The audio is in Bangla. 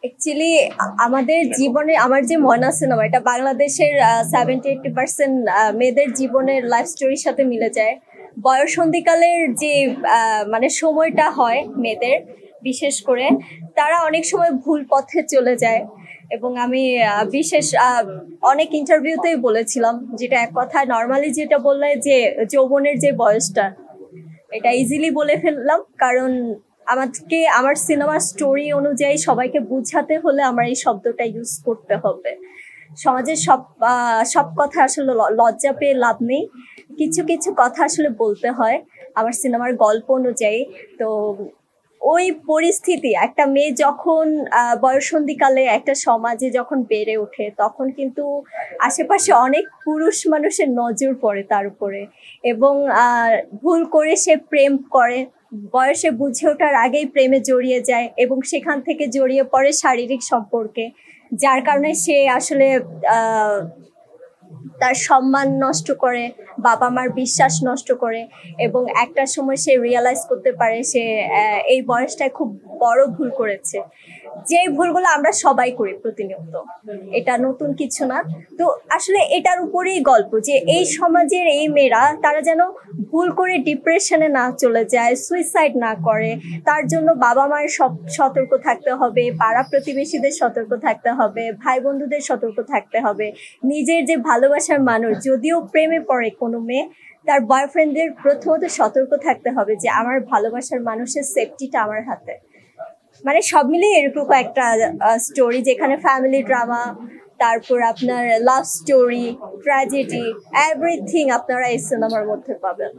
অ্যাকচুয়ালি আমাদের জীবনে আমার যে ময়না সিনেমা এটা বাংলাদেশের 70-80% মেয়েদের জীবনের লাইফ স্টোরির সাথে মিলে যায়। বয়ঃসন্ধিকালের যে মানে সময়টা হয় মেয়েদের, বিশেষ করে তারা অনেক সময় ভুল পথে চলে যায়। এবং আমি বিশেষ অনেক ইন্টারভিউতেই বলেছিলাম, যেটা এক কথায় নর্মালি যেটা বললে যে যৌবনের যে বয়সটা, এটা ইজিলি বলে ফেললাম। কারণ আমাকে আমার সিনেমার স্টোরি অনুযায়ী সবাইকে বুঝাতে হলে আমার এই শব্দটা ইউজ করতে হবে। সমাজের সব কথা আসলে লজ্জা পেয়ে লাভ নেই, কিছু কিছু কথা আসলে বলতে হয় আমার সিনেমার গল্প অনুযায়ী। তো ওই পরিস্থিতি একটা মেয়ে যখন বয়ঃসন্ধিকালে একটা সমাজে যখন বেড়ে ওঠে, তখন কিন্তু আশেপাশে অনেক পুরুষ মানুষের নজর পড়ে তার উপরে। এবং ভুল করে সে প্রেম করে, বয়সে বুঝে ওঠার আগেই প্রেমে জড়িয়ে যায় এবং সেখান থেকে জড়িয়ে পড়ে শারীরিক সম্পর্কে, যার কারণে সে আসলে তার সম্মান নষ্ট করে, বাবা মার বিশ্বাস নষ্ট করে। এবং একটা সময় সে রিয়েলাইজ করতে পারে সে এই বয়সটায় খুব বড় ভুল করেছে। যে ভুলগুলো আমরা সবাই করি প্রতিনিয়ত, এটা নতুন কিছু না। তো আসলে এটার উপরেই গল্প, যে এই সমাজের এই মেয়েরা তারা যেন ভুল করে ডিপ্রেশনে না চলে যায়, সুইসাইড না করে। তার জন্য বাবা মায়ের সতর্ক থাকতে হবে, পাড়া প্রতিবেশীদের সতর্ক থাকতে হবে, ভাই বন্ধুদের সতর্ক থাকতে হবে। নিজের যে ভালোবাসার মানুষ যদিও প্রেমে পড়ে কোনো মেয়ে, তার বয়ফ্রেন্ডদের প্রথমত সতর্ক থাকতে হবে যে আমার ভালোবাসার মানুষের সেফটিটা আমার হাতে। মানে সব মিলিয়ে এরকম একটা স্টোরি, যেখানে ফ্যামিলি ড্রামা, তারপর আপনার লাভ স্টোরি, ট্র্যাজেডি, এভরিথিং আপনারা এই সিনেমার মধ্যে পাবেন।